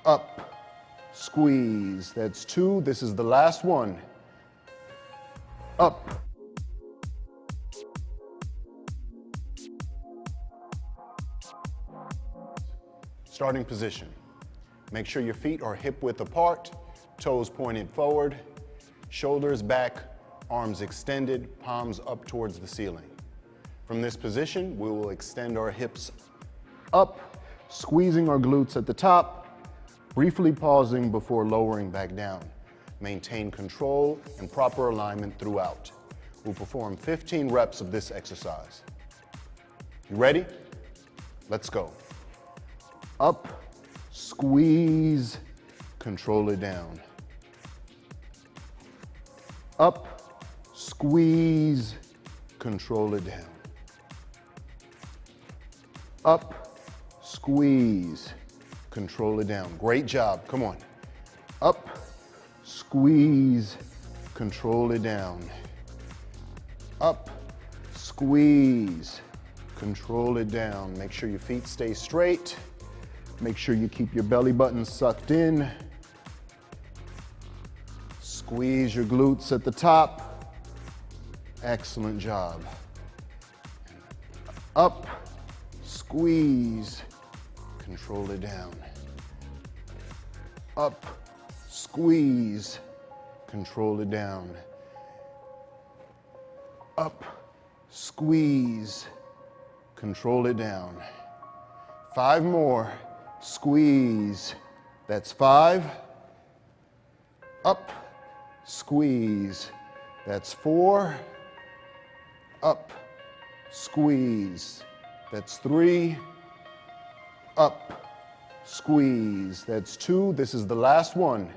up, squeeze. That's 2. This is the last one. Up. Starting position. Make sure your feet are hip width apart, toes pointed forward, shoulders back, arms extended, palms up towards the ceiling. From this position, we will extend our hips up, squeezing our glutes at the top, briefly pausing before lowering back down. Maintain control and proper alignment throughout. We'll perform 15 reps of this exercise. You ready? Let's go. Up, squeeze, control it down. Up, squeeze, control it down. Up, squeeze, control it down. Great job, come on. Up, squeeze, control it down. Up, squeeze, control it down. Make sure your feet stay straight. Make sure you keep your belly button sucked in. Squeeze your glutes at the top. Excellent job. Up, squeeze, control it down. Up, squeeze, control it down. Up, squeeze, control it down. 5 more. Squeeze. That's 5. Up, squeeze. That's 4. Up, squeeze. That's 3. Up, squeeze. That's 2. This is the last one.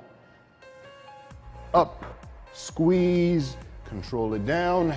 Up, squeeze, control it down.